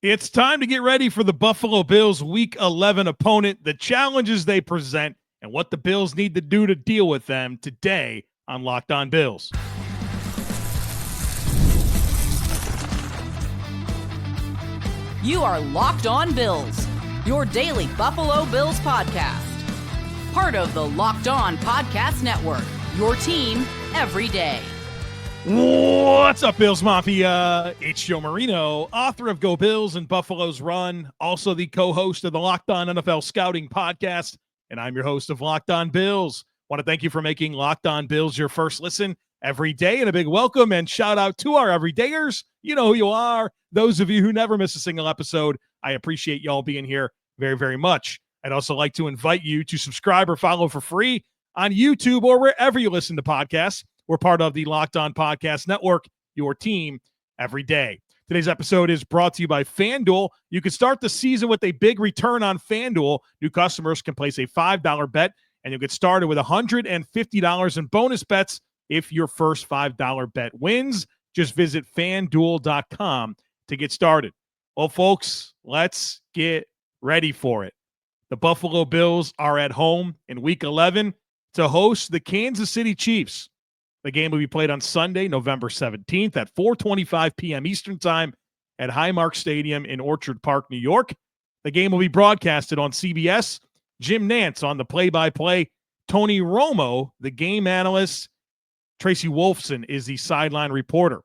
It's time to get ready for the Buffalo Bills Week 11 opponent, the challenges they present, and what the Bills need to do to deal with them today on Locked On Bills. You are Locked On Bills, your daily Buffalo Bills podcast. Part of the Locked On Podcast Network, your team every day. What's up, Bills Mafia? It's Joe Marino, author of Go Bills and Buffalo's Run, also the co-host of the Locked On NFL Scouting podcast, and I'm your host of Locked On Bills. Want to thank you for making Locked On Bills your first listen every day, and a big welcome and shout out to our everydayers. You know who you are. Those of you who never miss a single episode, I appreciate y'all being here very, very much. I'd also like to invite you to subscribe or follow for free on YouTube or wherever you listen to podcasts. We're part of the Locked On Podcast Network, your team every day. Today's episode is brought to you by FanDuel. You can start the season with a big return on FanDuel. New customers can place a $5 bet, and you'll get started with $150 in bonus bets if your first $5 bet wins. Just visit FanDuel.com to get started. Well, folks, let's get ready for it. The Buffalo Bills are at home in Week 11 to host the Kansas City Chiefs. The game will be played on Sunday, November 17th at 4:25 p.m. Eastern Time at Highmark Stadium in Orchard Park, New York. The game will be broadcasted on CBS. Jim Nantz on the play-by-play. Tony Romo, the game analyst. Tracy Wolfson is the sideline reporter.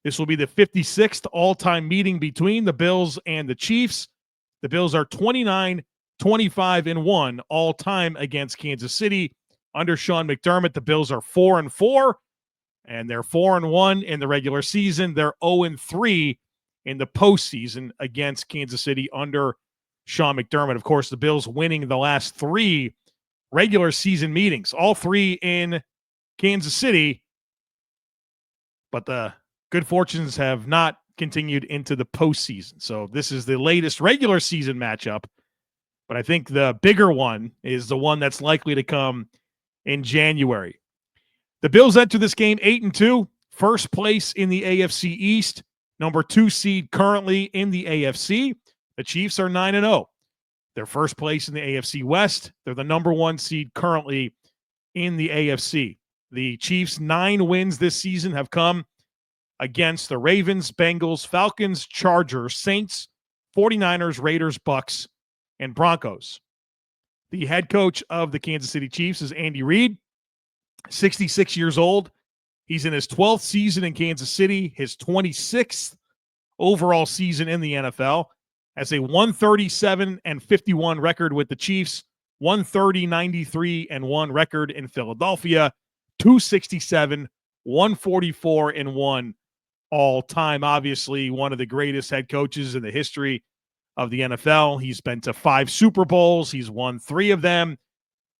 This will be the 56th all-time meeting between the Bills and the Chiefs. The Bills are 29-25-1 all-time against Kansas City. Under Sean McDermott, the Bills are 4-4, and they're 4-1 in the regular season. They're 0-3 in the postseason against Kansas City under Sean McDermott. Of course, the Bills winning the last three regular season meetings, all three in Kansas City, but the good fortunes have not continued into the postseason. So this is the latest regular season matchup, but I think the bigger one is the one that's likely to come in January. The Bills enter this game 8-2, first place in the AFC East, number 2 seed currently in the AFC. The Chiefs are 9-0. They're first place in the AFC West. They're the number 1 seed currently in the AFC. The Chiefs' 9 wins this season have come against the Ravens, Bengals, Falcons, Chargers, Saints, 49ers, Raiders, Bucks, and Broncos. The head coach of the Kansas City Chiefs is Andy Reid, 66 years old. He's in his 12th season in Kansas City, his 26th overall season in the NFL, has a 137-51 record with the Chiefs, 130-93-1 record in Philadelphia, 267-144-1 all time. Obviously, one of the greatest head coaches in the history of the NFL. He's been to 5 Super Bowls. He's won 3 of them.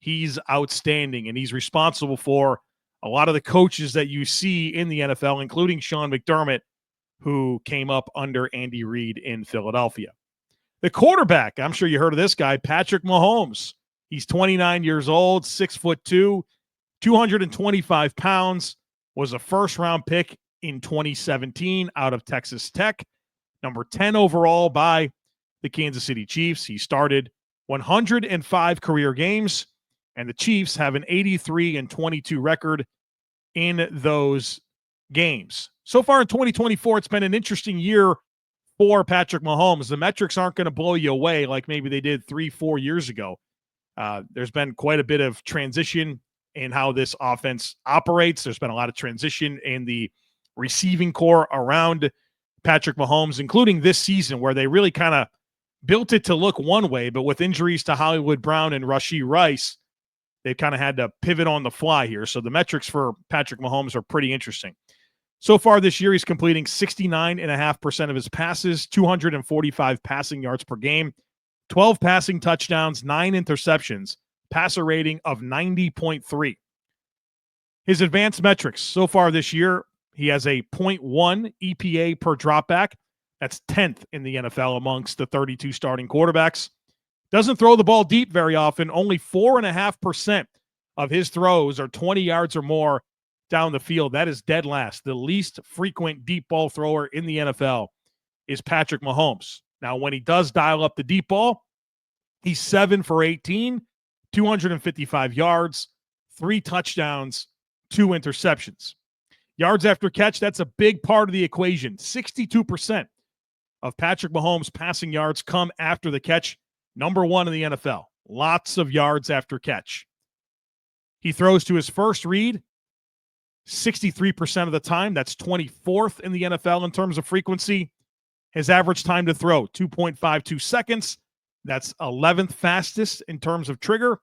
He's outstanding, and he's responsible for a lot of the coaches that you see in the NFL, including Sean McDermott, who came up under Andy Reid in Philadelphia. The quarterback, I'm sure you heard of this guy, Patrick Mahomes. He's 29 years old, 6'2", 225 pounds, was a first-round pick in 2017 out of Texas Tech, number 10 overall by the Kansas City Chiefs. He started 105 career games, and the Chiefs have an 83-22 record in those games. So far in 2024, it's been an interesting year for Patrick Mahomes. The metrics aren't going to blow you away like maybe they did 3-4 years ago. There's been quite a bit of transition in how this offense operates. There's been a lot of transition in the receiving core around Patrick Mahomes, including this season, where they really kind of built it to look one way, but with injuries to Hollywood Brown and Rashee Rice, they've kind of had to pivot on the fly here. So the metrics for Patrick Mahomes are pretty interesting. So far this year, he's completing 69.5% of his passes, 245 passing yards per game, 12 passing touchdowns, 9 interceptions, passer rating of 90.3. His advanced metrics so far this year, he has a 0.1 EPA per dropback. That's 10th in the NFL amongst the 32 starting quarterbacks. Doesn't throw the ball deep very often. Only 4.5% of his throws are 20 yards or more down the field. That is dead last. The least frequent deep ball thrower in the NFL is Patrick Mahomes. Now, when he does dial up the deep ball, he's 7 for 18, 255 yards, 3 touchdowns, 2 interceptions. Yards after catch, that's a big part of the equation. 62% of Patrick Mahomes' passing yards come after the catch. Number 1 in the NFL. Lots of yards after catch. He throws to his first read 63% of the time. That's 24th in the NFL in terms of frequency. His average time to throw, 2.52 seconds. That's 11th fastest in terms of trigger.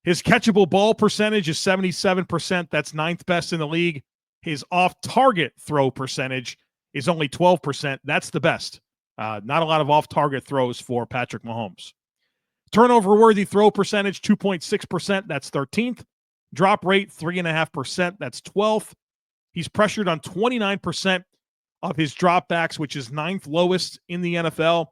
His catchable ball percentage is 77%. That's 9th best in the league. His off-target throw percentage is only 12%. That's the best. Not a lot of off-target throws for Patrick Mahomes. Turnover-worthy throw percentage, 2.6%. That's 13th. Drop rate, 3.5%. That's 12th. He's pressured on 29% of his dropbacks, which is 9th lowest in the NFL.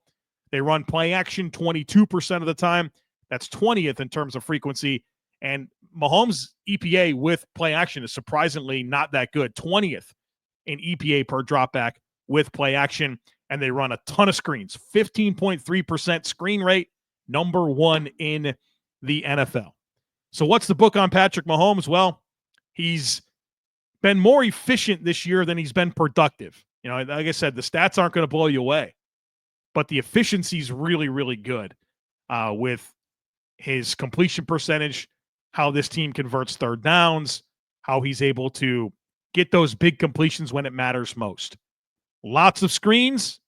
They run play action 22% of the time. That's 20th in terms of frequency. And Mahomes' EPA with play action is surprisingly not that good. 20th in EPA per dropback with play action. And they run a ton of screens. 15.3% screen rate, number 1 in the NFL. So what's the book on Patrick Mahomes? Well, he's been more efficient this year than he's been productive. You know, like I said, the stats aren't going to blow you away, but the efficiency is really, really good with his completion percentage, how this team converts third downs, how he's able to get those big completions when it matters most. Lots of screens,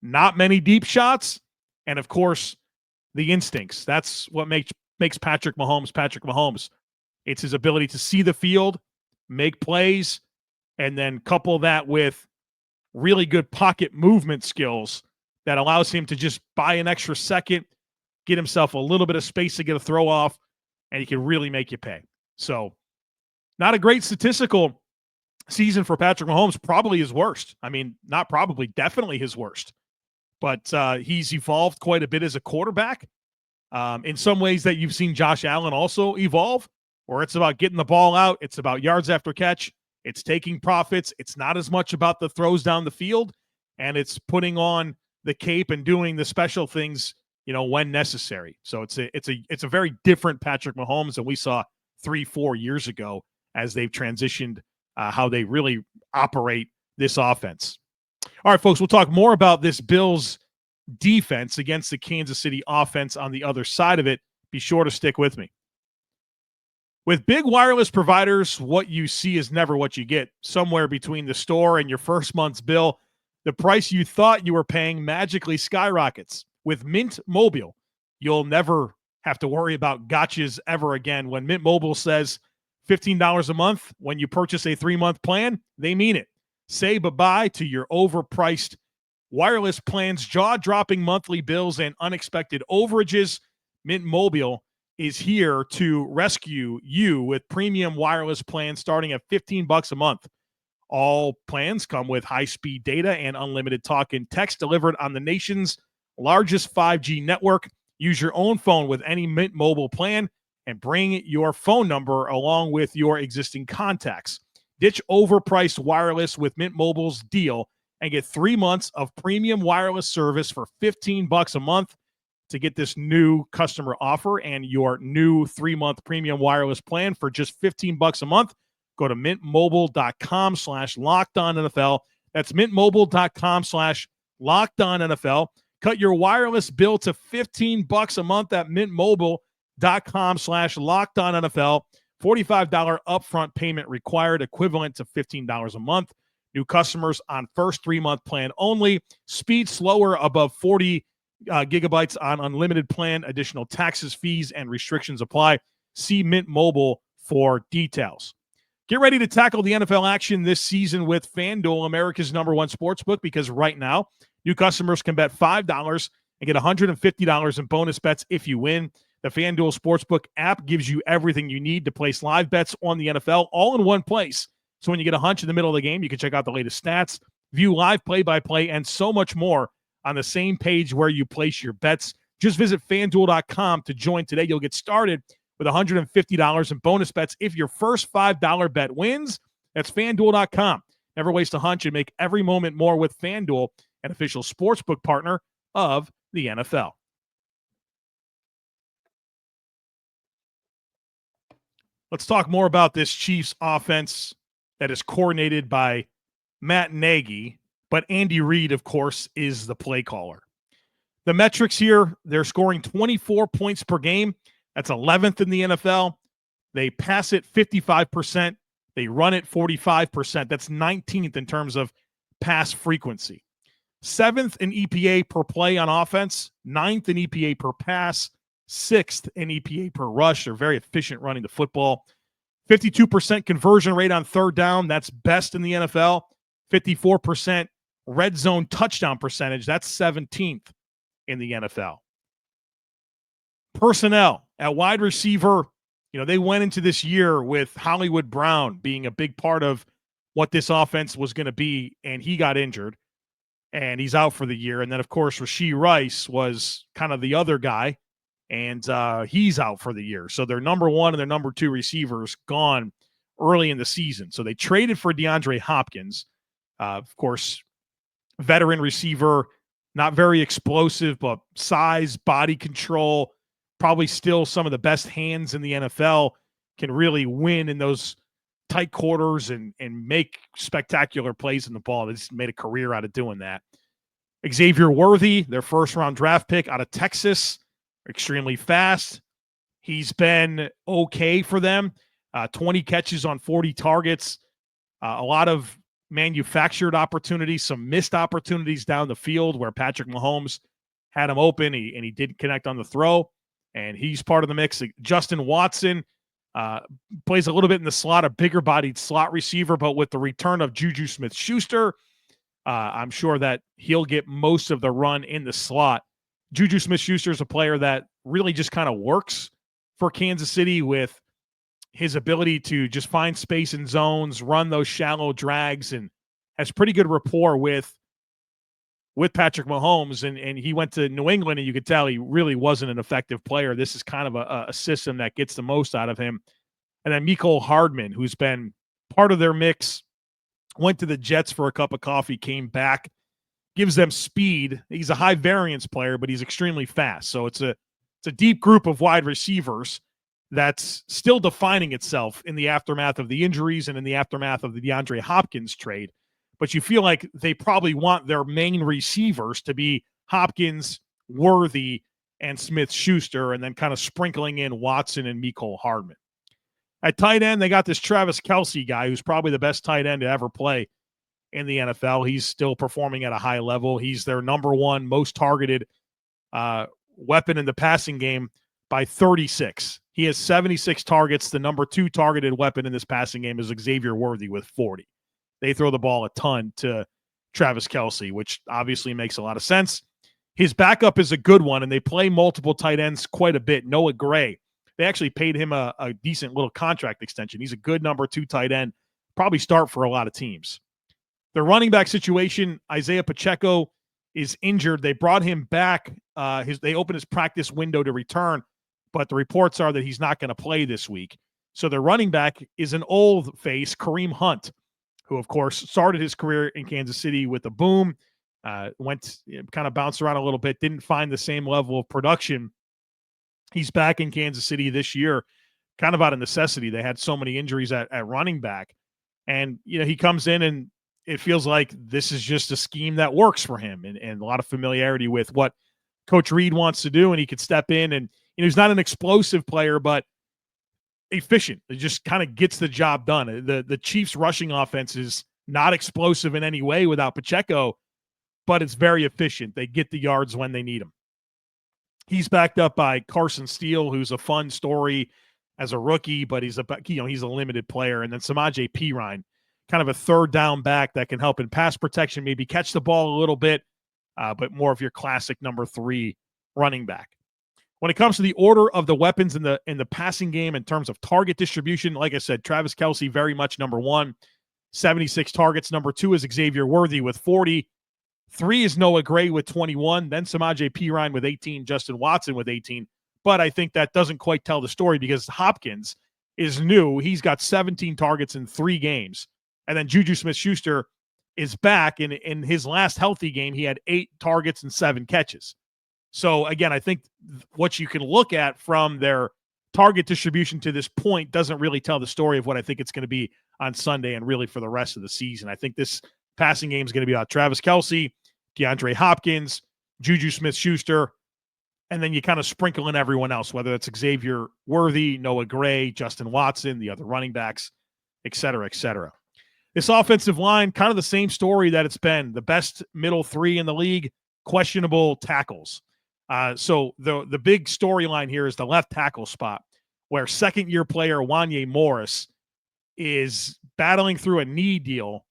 not many deep shots, and of course, the instincts. That's what makes Patrick Mahomes Patrick Mahomes. It's his ability to see the field, make plays, and then couple that with really good pocket movement skills that allows him to just buy an extra second, get himself a little bit of space to get a throw off, and he can really make you pay. So, not a great statistical season for Patrick Mahomes, probably his worst. I mean, not probably, definitely his worst. But he's evolved quite a bit as a quarterback. In some ways that you've seen Josh Allen also evolve, where it's about getting the ball out, it's about yards after catch, it's taking profits, it's not as much about the throws down the field, and it's putting on the cape and doing the special things, you know, when necessary. So it's a very different Patrick Mahomes than we saw 3-4 years ago as they've transitioned how they really operate this offense. All right, folks, we'll talk more about this Bills defense against the Kansas City offense on the other side of it. Be sure to stick with me. With big wireless providers, what you see is never what you get. Somewhere between the store and your first month's bill, the price you thought you were paying magically skyrockets. With Mint Mobile, you'll never have to worry about gotchas ever again. When Mint Mobile says $15 a month when you purchase a 3-month plan, they mean it. Say bye-bye to your overpriced wireless plans, jaw-dropping monthly bills, and unexpected overages. Mint Mobile is here to rescue you with premium wireless plans starting at $15 a month. All plans come with high-speed data and unlimited talk and text delivered on the nation's largest 5G network. Use your own phone with any Mint Mobile plan and bring your phone number along with your existing contacts. Ditch overpriced wireless with Mint Mobile's deal and get 3 months of premium wireless service for $15 a month. To get this new customer offer and your new 3-month premium wireless plan for just $15 a month, go to mintmobile.com/LockedOnNFL. That's mintmobile.com/LockedOnNFL. Cut your wireless bill to $15 a month at mintmobile.com/LockedOnNFL. $45 upfront payment required, equivalent to $15 a month. New customers on first 3-month plan only. Speed slower above 40 gigabytes on unlimited plan. Additional taxes, fees, and restrictions apply. See Mint Mobile for details. Get ready to tackle the NFL action this season with FanDuel, America's #1 sportsbook, because right now, new customers can bet $5 and get $150 in bonus bets if you win. The FanDuel Sportsbook app gives you everything you need to place live bets on the NFL all in one place. So when you get a hunch in the middle of the game, you can check out the latest stats, view live play-by-play, and so much more on the same page where you place your bets. Just visit FanDuel.com to join today. You'll get started with $150 in bonus bets if your first $5 bet wins. That's FanDuel.com. Never waste a hunch and make every moment more with FanDuel, an an official sportsbook partner of the NFL. Let's talk more about this Chiefs offense that is coordinated by Matt Nagy, but Andy Reid, of course, is the play caller. The metrics here, they're scoring 24 points per game. That's 11th in the NFL. They pass it 55%. They run it 45%. That's 19th in terms of pass frequency. 7th in EPA per play on offense, 9th in EPA per pass, 6th in EPA per rush. They're very efficient running the football. 52% conversion rate on third down. That's best in the NFL. 54% red zone touchdown percentage. That's 17th in the NFL. Personnel at wide receiver, they went into this year with Hollywood Brown being a big part of what this offense was going to be, and he got injured, and he's out for the year. And then, of course, Rashee Rice was kind of the other guy, and he's out for the year. So their number one and their number two receivers gone early in the season. So they traded for DeAndre Hopkins, of course, veteran receiver, not very explosive, but size, body control, probably still some of the best hands in the NFL, can really win in those tight quarters and make spectacular plays in the ball. They just made a career out of doing that. Xavier Worthy, their first-round draft pick out of Texas, extremely fast. He's been okay for them. 20 catches on 40 targets, a lot of manufactured opportunities, some missed opportunities down the field where Patrick Mahomes had him open and he didn't connect on the throw, and he's part of the mix. Justin Watson plays a little bit in the slot, a bigger-bodied slot receiver, but with the return of Juju Smith-Schuster, I'm sure that he'll get most of the run in the slot. Juju Smith-Schuster is a player that really just kind of works for Kansas City with his ability to just find space in zones, run those shallow drags, and has pretty good rapport with Patrick Mahomes. And he went to New England, and you could tell he really wasn't an effective player. This is kind of a system that gets the most out of him. And then Mecole Hardman, who's been part of their mix, went to the Jets for a cup of coffee, came back, gives them speed. He's a high variance player, but he's extremely fast. So it's a deep group of wide receivers that's still defining itself in the aftermath of the injuries and in the aftermath of the DeAndre Hopkins trade. But you feel like they probably want their main receivers to be Hopkins, Worthy, and Smith-Schuster, and then kind of sprinkling in Watson and Mecole Hardman. At tight end, they got this Travis Kelce guy who's probably the best tight end to ever play in the NFL. He's still performing at a high level. He's their number one most targeted weapon in the passing game by 36. He has 76 targets. The number two targeted weapon in this passing game is Xavier Worthy with 40. They throw the ball a ton to Travis Kelce, which obviously makes a lot of sense. His backup is a good one, and they play multiple tight ends quite a bit. Noah Gray, they actually paid him a decent little contract extension. He's a good number two tight end, probably start for a lot of teams. The running back situation, Isaiah Pacheco is injured. They brought him back. They opened his practice window to return, but the reports are that he's not going to play this week. So the running back is an old face, Kareem Hunt, who, of course, started his career in Kansas City with a boom, went kind of bounced around a little bit, didn't find the same level of production. He's back in Kansas City this year, kind of out of necessity. They had so many injuries at running back. And, he comes in and it feels like this is just a scheme that works for him and a lot of familiarity with what Coach Reid wants to do. And he could step in and, he's not an explosive player, but efficient. It just kind of gets the job done. The Chiefs rushing offense is not explosive in any way without Pacheco, but it's very efficient. They get the yards when they need them. He's backed up by Carson Steele, who's a fun story as a rookie, but he's a limited player. And then Samaje Perine, kind of a third down back that can help in pass protection, maybe catch the ball a little bit, but more of your classic number 3 running back. When it comes to the order of the weapons in the passing game in terms of target distribution, like I said, Travis Kelce very much number 1, 76 targets. Number 2 is Xavier Worthy with 40. 3 is Noah Gray with 21. Then Samaje Perine with 18. Justin Watson with 18. But I think that doesn't quite tell the story because Hopkins is new. He's got 17 targets in 3 games. And then Juju Smith-Schuster is back. In his last healthy game, he had 8 targets and 7 catches. So, again, I think what you can look at from their target distribution to this point doesn't really tell the story of what I think it's going to be on Sunday and really for the rest of the season. I think this passing game is going to be about Travis Kelce, DeAndre Hopkins, Juju Smith-Schuster, and then you kind of sprinkle in everyone else, whether it's Xavier Worthy, Noah Gray, Justin Watson, the other running backs, et cetera, et cetera. This offensive line, kind of the same story that it's been. The best middle 3 in the league, questionable tackles. So the big storyline here is the left tackle spot, where second-year player Wanye Morris is battling through a knee deal,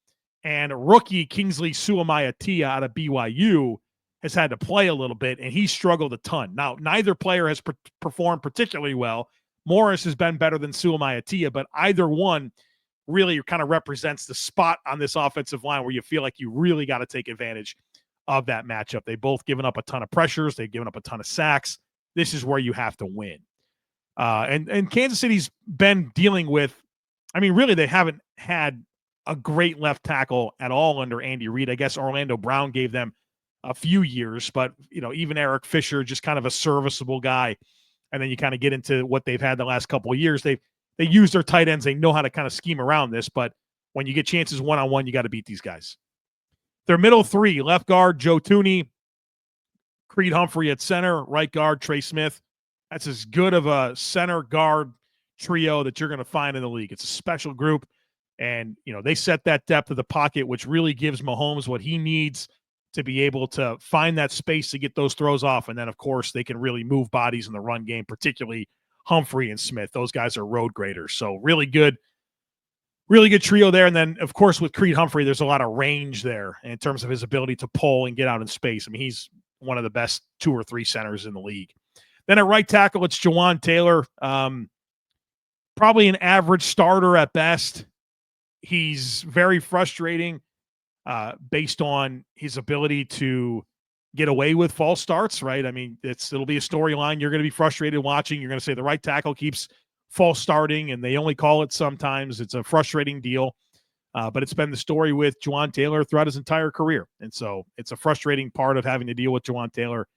and rookie Kingsley Suamaitea out of BYU has had to play a little bit, and he struggled a ton. Now, neither player has performed particularly well. Morris has been better than Suamaitea, but either one really kind of represents the spot on this offensive line where you feel like you really got to take advantage of that matchup. They've both given up a ton of pressures. They've given up a ton of sacks. This is where you have to win. And Kansas City's been dealing with, I mean, really, they haven't had a great left tackle at all under Andy Reid. I guess Orlando Brown gave them a few years, but, you know, even Eric Fisher, just kind of a serviceable guy. And then you kind of get into what they've had the last couple of years. They use their tight ends. They know how to kind of scheme around this, but when you get chances one-on-one, you got to beat these guys. Their middle 3, left guard Joe Thuney, Creed Humphrey at center, right guard Trey Smith. That's as good of a center guard trio that you're going to find in the league. It's a special group, and you know they set that depth of the pocket, which really gives Mahomes what he needs to be able to find that space to get those throws off. And then, of course, they can really move bodies in the run game, particularly Humphrey and Smith. Those guys are road graders. So really good trio there. And then, of course, with Creed Humphrey, there's a lot of range there in terms of his ability to pull and get out in space. I mean, he's one of the best 2 or 3 centers in the league. Then at right tackle, it's Jawan Taylor. Probably an average starter at best. He's very frustrating based on his ability to get away with false starts, right? I mean, it'll be a storyline. You're going to be frustrated watching. You're going to say the right tackle keeps false starting, and they only call it sometimes. It's a frustrating deal, but it's been the story with Jawan Taylor throughout his entire career. And so it's a frustrating part of having to deal with Jawan Taylor,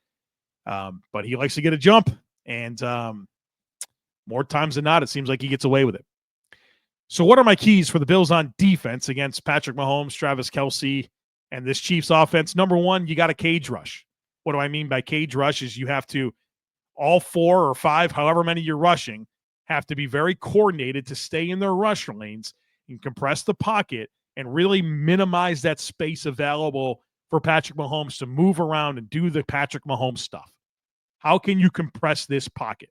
but he likes to get a jump, and more times than not, it seems like he gets away with it. So what are my keys for the Bills on defense against Patrick Mahomes, Travis Kelce, and this Chiefs offense? Number 1, you got a cage rush. What do I mean by cage rush is you have to, all 4 or 5, however many you're rushing, have to be very coordinated to stay in their rush lanes and compress the pocket and really minimize that space available for Patrick Mahomes to move around and do the Patrick Mahomes stuff. How can you compress this pocket?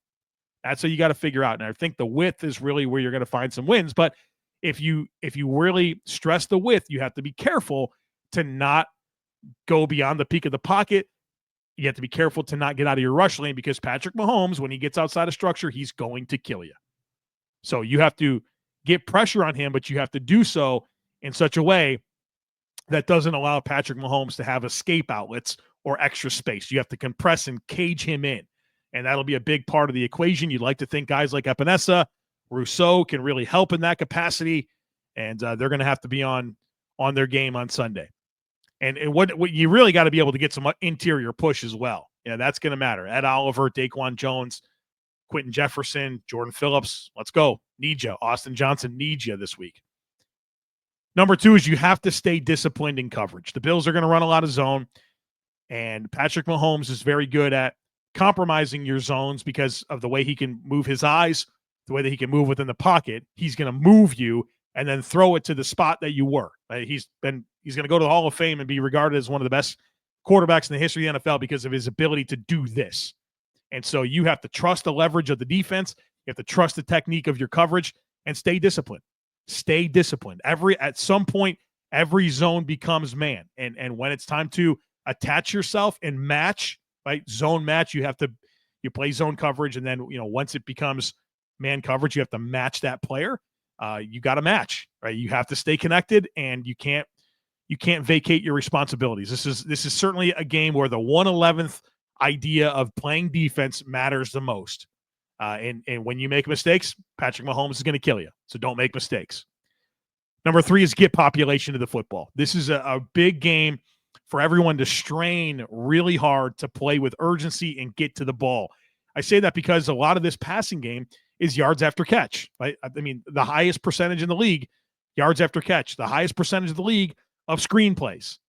That's what you got to figure out. And I think the width is really where you're going to find some wins. But if you really stress the width, you have to be careful to not go beyond the peak of the pocket. You have to be careful to not get out of your rush lane, because Patrick Mahomes, when he gets outside of structure, he's going to kill you. So you have to get pressure on him, but you have to do so in such a way that doesn't allow Patrick Mahomes to have escape outlets or extra space. You have to compress and cage him in. And that'll be a big part of the equation. You'd like to think guys like Epinesa, Rousseau can really help in that capacity, and they're going to have to be on their game on Sunday. And what you really got to be able to get some interior push as well. Yeah, that's going to matter. Ed Oliver, Daquan Jones, Quentin Jefferson, Jordan Phillips. Let's go. Need you. Austin Johnson needs you this week. Number 2 is you have to stay disciplined in coverage. The Bills are going to run a lot of zone, and Patrick Mahomes is very good at compromising your zones because of the way he can move his eyes, the way that he can move within the pocket. He's going to move you and then throw it to the spot that you were. Right? He's going to go to the Hall of Fame and be regarded as one of the best quarterbacks in the history of the NFL because of his ability to do this. And so you have to trust the leverage of the defense. You have to trust the technique of your coverage and stay disciplined. Stay disciplined. At some point, every zone becomes man. And when it's time to attach yourself and match, right? Zone match, you play zone coverage, and then, once it becomes man coverage, you have to match that player. You got to match, right? You have to stay connected, and you can't vacate your responsibilities. This is certainly a game where the 1/11th idea of playing defense matters the most. And when you make mistakes, Patrick Mahomes is going to kill you. So don't make mistakes. Number 3 is get population to the football. This is a big game for everyone to strain really hard to play with urgency and get to the ball. I say that because a lot of this passing game is yards after catch, right? I mean, the highest percentage in the league, yards after catch, the highest percentage of the league of screen plays.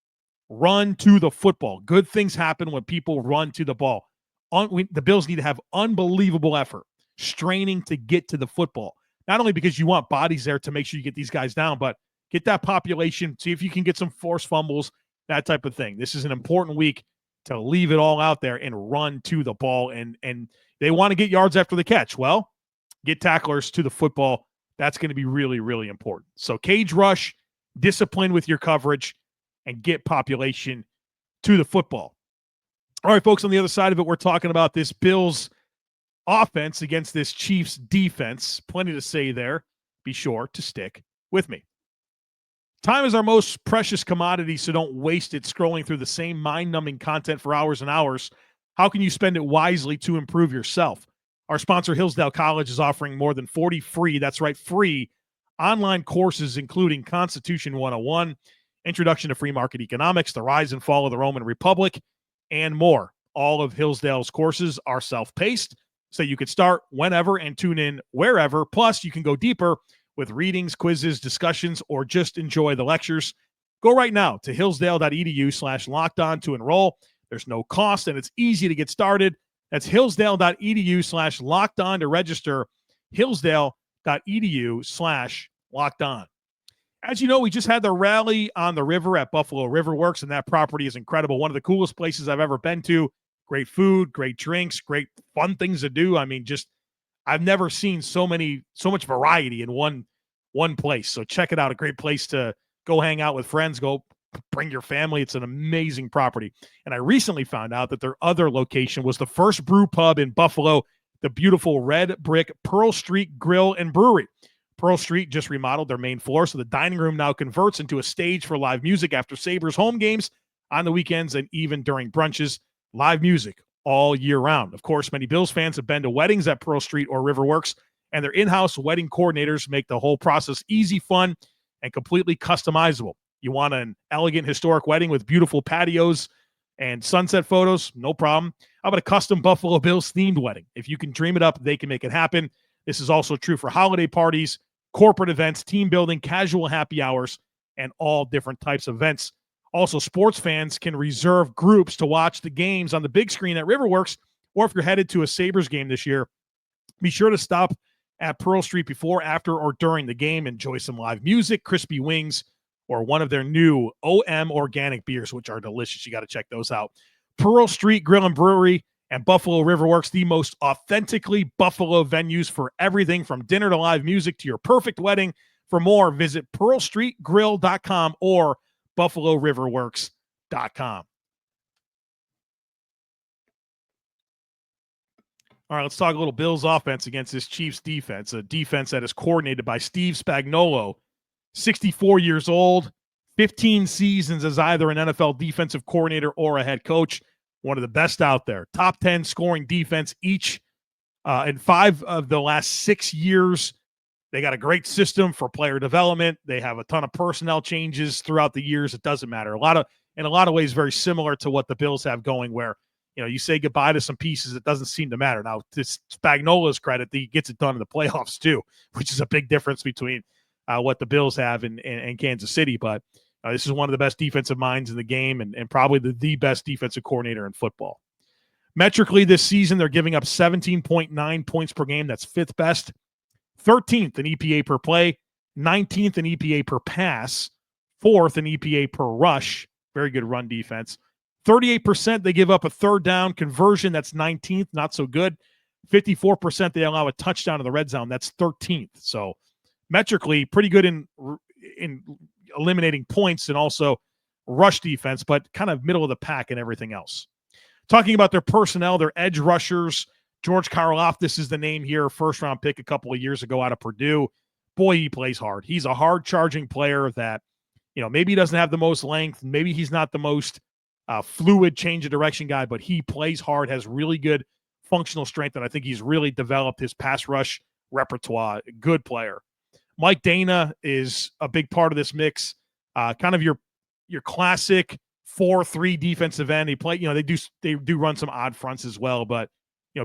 Run to the football. Good things happen when people run to the ball. The Bills need to have unbelievable effort, straining to get to the football. Not only because you want bodies there to make sure you get these guys down, but get that population, see if you can get some forced fumbles, that type of thing. This is an important week to leave it all out there and run to the ball. And they want to get yards after the catch. Well, get tacklers to the football. That's going to be really, really important. So cage rush, discipline with your coverage, and get population to the football. All right, folks, on the other side of it, we're talking about this Bills offense against this Chiefs defense. Plenty to say there. Be sure to stick with me. Time is our most precious commodity, so don't waste it scrolling through the same mind-numbing content for hours and hours. How can you spend it wisely to improve yourself? Our sponsor, Hillsdale College, is offering more than 40 free, that's right, free online courses, including Constitution 101, Introduction to Free Market Economics, The Rise and Fall of the Roman Republic, and more. All of Hillsdale's courses are self-paced, so you could start whenever and tune in wherever. Plus, you can go deeper with readings, quizzes, discussions, or just enjoy the lectures. Go right now to hillsdale.edu/lockedon to enroll. There's no cost, and it's easy to get started. That's hillsdale.edu/lockedon to register. hillsdale.edu/lockedon. As you know, we just had the rally on the river at Buffalo River Works, and that property is incredible. One of the coolest places I've ever been to. Great food, great drinks, great fun things to do. I mean, just I've never seen so much variety in one place. So check it out. A great place to go hang out with friends. Go bring your family. It's an amazing property. And I recently found out that their other location was the First Brew Pub in Buffalo, the beautiful red brick Pearl Street Grill and Brewery. Pearl Street just remodeled their main floor, so the dining room now converts into a stage for live music after Sabres home games on the weekends and even during brunches. Live music all year round. Of course, many Bills fans have been to weddings at Pearl Street or Riverworks, and their in-house wedding coordinators make the whole process easy, fun, and completely customizable. You want an elegant, historic wedding with beautiful patios and sunset photos? No problem. How about a custom Buffalo Bills themed wedding? If you can dream it up, they can make it happen. This is also true for holiday parties, corporate events, team building, casual happy hours, and all different types of events. Also, sports fans can reserve groups to watch the games on the big screen at Riverworks, or if you're headed to a Sabres game this year, be sure to stop at Pearl Street before, after, or during the game. Enjoy some live music, crispy wings, or one of their new OM organic beers, which are delicious. You got to check those out. Pearl Street Grill and Brewery and Buffalo Riverworks, the most authentically Buffalo venues for everything from dinner to live music to your perfect wedding. For more, visit pearlstreetgrill.com or buffaloriverworks.com. All right, let's talk a little Bills offense against this Chiefs defense, a defense that is coordinated by Steve Spagnuolo, 64 years old, 15 seasons as either an NFL defensive coordinator or a head coach, one of the best out there. Top 10 scoring defense each in 5 of the last 6 years. They got a great system for player development. They have a ton of personnel changes throughout the years. It doesn't matter. In a lot of ways, very similar to what the Bills have going, where you say goodbye to some pieces. It doesn't seem to matter. Now, to Spagnuolo's credit, he gets it done in the playoffs too, which is a big difference between what the Bills have in Kansas City. But this is one of the best defensive minds in the game, and probably the best defensive coordinator in football. Metrically, this season, they're giving up 17.9 points per game. That's 5th best. 13th in EPA per play, 19th in EPA per pass, 4th in EPA per rush. Very good run defense. 38% they give up a third down conversion. That's 19th, not so good. 54% they allow a touchdown in the red zone. That's 13th. So metrically, pretty good in eliminating points and also rush defense, but kind of middle of the pack and everything else. Talking about their personnel, their edge rushers, George Karlaftis is the name here, first-round pick a couple of years ago out of Purdue. Boy, he plays hard. He's a hard-charging player that, maybe he doesn't have the most length. Maybe he's not the most fluid change of direction guy, but he plays hard, has really good functional strength, and I think he's really developed his pass rush repertoire. Good player. Mike Dana is a big part of this mix. Kind of your classic 4-3 defensive end. They do run some odd fronts as well, but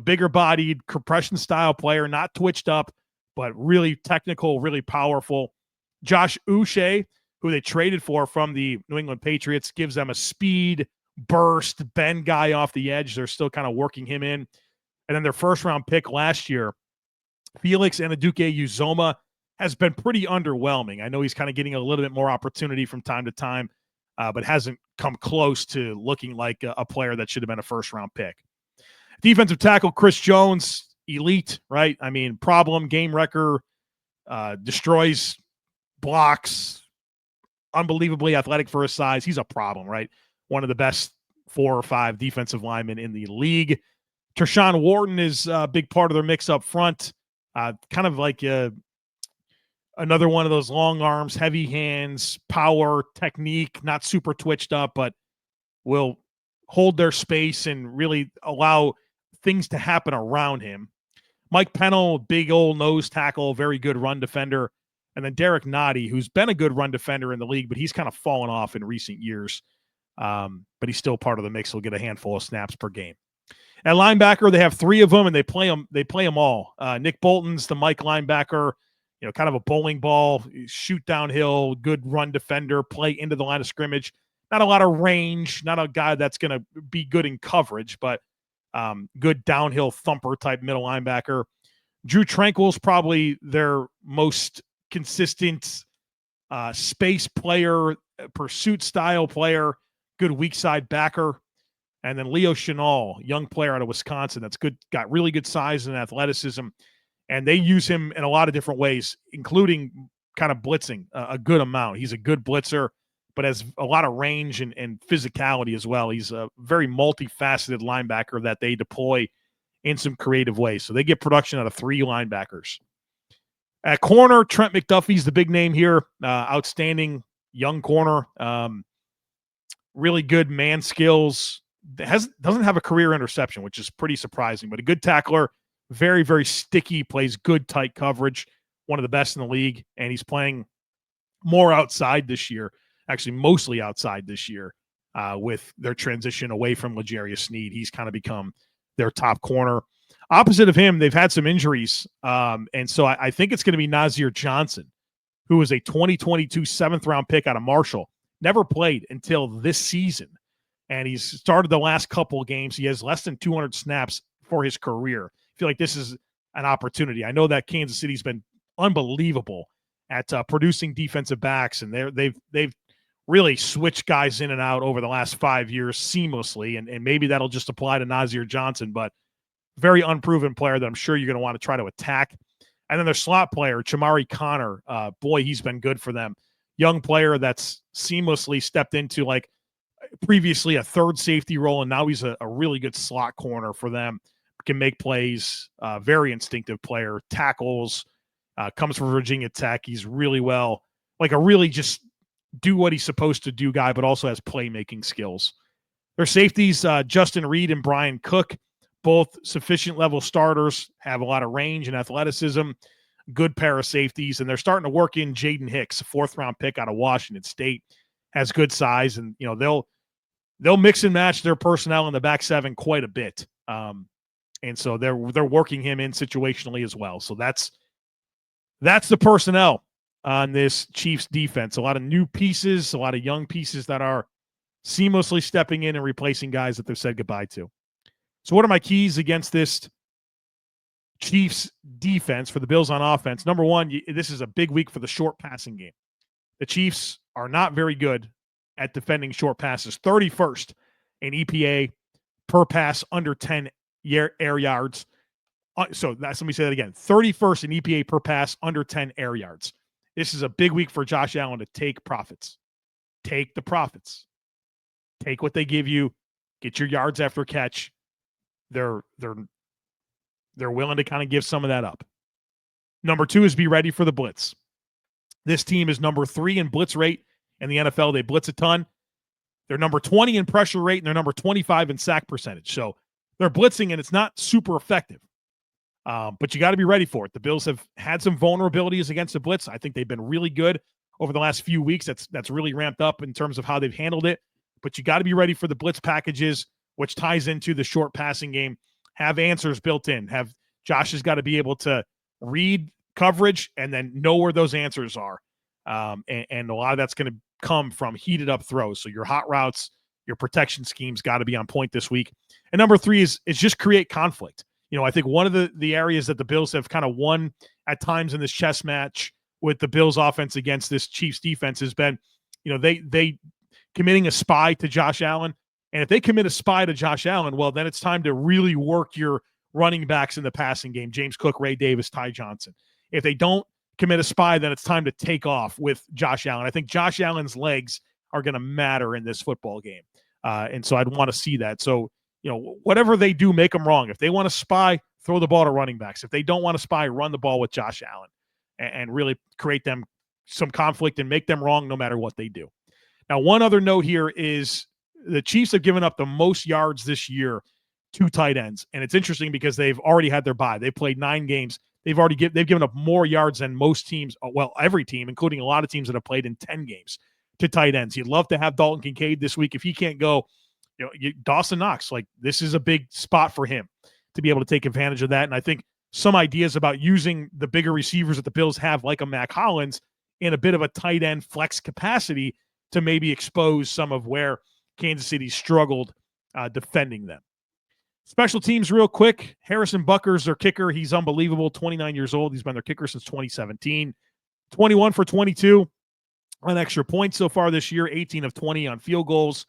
bigger bodied, compression style player, not twitched up, but really technical, really powerful. Josh Uche, who they traded for from the New England Patriots, gives them a speed, burst, bend guy off the edge. They're still kind of working him in. And then their first-round pick last year, Felix Anudike-Uzomah, has been pretty underwhelming. I know he's kind of getting a little bit more opportunity from time to time, but hasn't come close to looking like a player that should have been a first-round pick. Defensive tackle Chris Jones, elite, right? I mean, problem, game wrecker, destroys blocks, unbelievably athletic for his size. He's a problem, right? One of the best 4 or 5 defensive linemen in the league. Tershawn Wharton is a big part of their mix up front. Kind of like another one of those long arms, heavy hands, power, technique, not super twitched up, but will hold their space and really allow things to happen around him. Mike Pennell, big old nose tackle, very good run defender. And then Derek Nottie, who's been a good run defender in the league, but he's kind of fallen off in recent years. But he's still part of the mix. He'll get a handful of snaps per game. At linebacker, they have 3 of them, and they play them all. Nick Bolton's the Mike linebacker, kind of a bowling ball, shoot downhill, good run defender, play into the line of scrimmage. Not a lot of range, not a guy that's going to be good in coverage, but good downhill thumper type middle linebacker. Drew Tranquill's probably their most consistent space player, pursuit style player, good weak side backer. And then Leo Chenal, young player out of Wisconsin that's good, got really good size and athleticism. And they use him in a lot of different ways, including kind of blitzing a good amount. He's a good blitzer, but has a lot of range and physicality as well. He's a very multifaceted linebacker that they deploy in some creative ways. So they get production out of 3 linebackers. At corner, Trent McDuffie's the big name here. Outstanding young corner. Really good man skills. Doesn't have a career interception, which is pretty surprising, but a good tackler. Very, very sticky, plays good tight coverage. One of the best in the league, and he's playing more outside this year. Actually, mostly outside this year with their transition away from L'Jarius Sneed. He's kind of become their top corner. Opposite of him, they've had some injuries, and so I think it's going to be Nazir Johnson, who was a 2022 7th-round pick out of Marshall. Never played until this season, and he's started the last couple of games. He has less than 200 snaps for his career. I feel like this is an opportunity. I know that Kansas City's been unbelievable at producing defensive backs, and they've really switched guys in and out over the last 5 years seamlessly, and maybe that'll just apply to Nazir Johnson, but very unproven player that I'm sure you're going to want to try to attack. And then their slot player, Chamari Connor, boy, he's been good for them. Young player that's seamlessly stepped into like previously a third safety role, and now he's a really good slot corner for them. Can make plays, very instinctive player, tackles, comes from Virginia Tech. He's really really just do what he's supposed to do guy, but also has playmaking skills. Their safeties, Justin Reed and Brian Cook, both sufficient level starters, have a lot of range and athleticism, good pair of safeties, and they're starting to work in Jaden Hicks, a 4th-round pick out of Washington State, has good size, and they'll mix and match their personnel in the back 7 quite a bit. And so they're working him in situationally as well. So that's the personnel on this Chiefs defense. A lot of new pieces, a lot of young pieces that are seamlessly stepping in and replacing guys that they've said goodbye to. So what are my keys against this Chiefs defense for the Bills on offense? Number 1, this is a big week for the short passing game. The Chiefs are not very good at defending short passes. 31st in EPA per pass under 10 air yards. So let me say that again. 31st in EPA per pass under 10 air yards. This is a big week for Josh Allen to take profits. Take the profits. Take what they give you. Get your yards after catch. They're willing to kind of give some of that up. Number 2 is be ready for the blitz. This team is number 3 in blitz rate in the NFL. They blitz a ton. They're number 20 in pressure rate, and they're number 25 in sack percentage. So they're blitzing, and it's not super effective. But you got to be ready for it. The Bills have had some vulnerabilities against the blitz. I think they've been really good over the last few weeks. That's really ramped up in terms of how they've handled it. But you got to be ready for the blitz packages, which ties into the short passing game. Have answers built in. Josh has got to be able to read coverage and then know where those answers are. And a lot of that's going to come from heated up throws. So your hot routes, your protection schemes got to be on point this week. And number 3 is just create conflict. I think one of the areas that the Bills have kind of won at times in this chess match with the Bills offense against this Chiefs defense has been, they committing a spy to Josh Allen. And if they commit a spy to Josh Allen, well, then it's time to really work your running backs in the passing game. James Cook, Ray Davis, Ty Johnson. If they don't commit a spy, then it's time to take off with Josh Allen. I think Josh Allen's legs are going to matter in this football game. And so I'd want to see that. So, whatever they do, make them wrong. If they want to spy, throw the ball to running backs. If they don't want to spy, run the ball with Josh Allen and really create them some conflict and make them wrong no matter what they do. Now, one other note here is the Chiefs have given up the most yards this year to tight ends. And it's interesting because they've already had their bye. They've played 9 games. They've given up more yards than most teams, well, every team, including a lot of teams that have played in 10 games to tight ends. You'd love to have Dalton Kincaid this week. If he can't go, Dawson Knox, this is a big spot for him to be able to take advantage of that. And I think some ideas about using the bigger receivers that the Bills have, like a Mac Hollins, in a bit of a tight end flex capacity to maybe expose some of where Kansas City struggled defending them. Special teams real quick. Harrison Bucker's their kicker. He's unbelievable, 29 years old. He's been their kicker since 2017. 21 for 22 on extra points so far this year, 18 of 20 on field goals.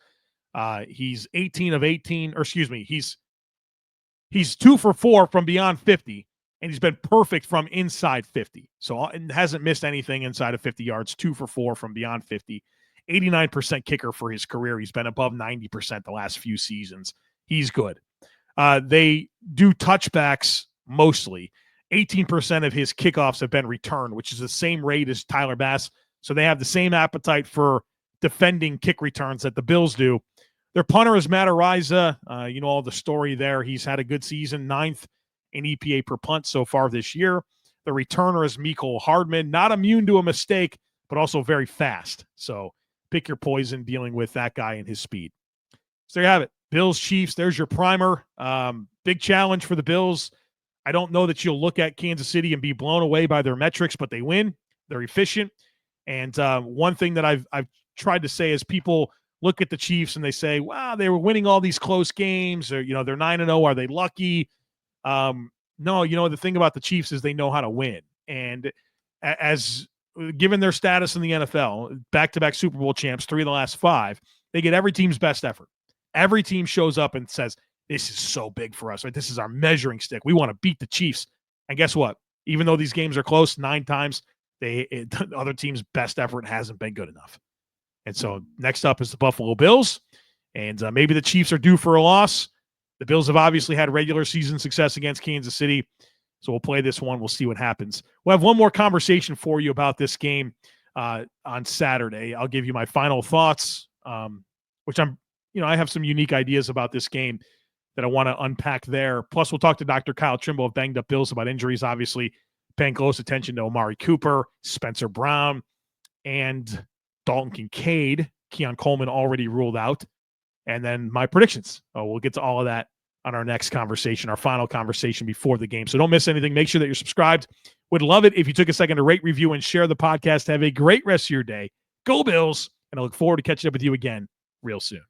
He's 18 of 18, or excuse me, he's 2 for 4 from beyond 50, and he's been perfect from inside 50. So it hasn't missed anything inside of 50 yards, 2 for 4 from beyond 50. 89% kicker for his career. He's been above 90% the last few seasons. He's good. They do touchbacks mostly. 18% of his kickoffs have been returned, which is the same rate as Tyler Bass. So they have the same appetite for defending kick returns that the Bills do. Their punter is Matt Ariza. All the story there. He's had a good season, 9th in EPA per punt so far this year. The returner is Mecole Hardman, not immune to a mistake, but also very fast. So pick your poison dealing with that guy and his speed. So there you have it. Bills, Chiefs, there's your primer. Big challenge for the Bills. I don't know that you'll look at Kansas City and be blown away by their metrics, but they win. They're efficient. And one thing that I've tried to say is people look at the Chiefs and they say, wow, they were winning all these close games, or, they're 9-0. Are they lucky? No, the thing about the Chiefs is they know how to win. And as given their status in the NFL, back-to-back Super Bowl champs, 3 of the last 5, they get every team's best effort. Every team shows up and says, this is so big for us, right? This is our measuring stick. We want to beat the Chiefs. And guess what? Even though these games are close 9 times, the other team's best effort hasn't been good enough. And so next up is the Buffalo Bills. And maybe the Chiefs are due for a loss. The Bills have obviously had regular season success against Kansas City. So we'll play this one. We'll see what happens. We'll have one more conversation for you about this game on Saturday. I'll give you my final thoughts, which I have some unique ideas about this game that I want to unpack there. Plus, we'll talk to Dr. Kyle Trimble of Banged Up Bills about injuries, obviously paying close attention to Amari Cooper, Spencer Brown, and Dalton Kincaid. Keon Coleman already ruled out. And then my predictions. We'll get to all of that on our next conversation, our final conversation before the game. So don't miss anything. Make sure that you're subscribed. Would love it if you took a second to rate, review, and share the podcast. Have a great rest of your day. Go Bills. And I look forward to catching up with you again real soon.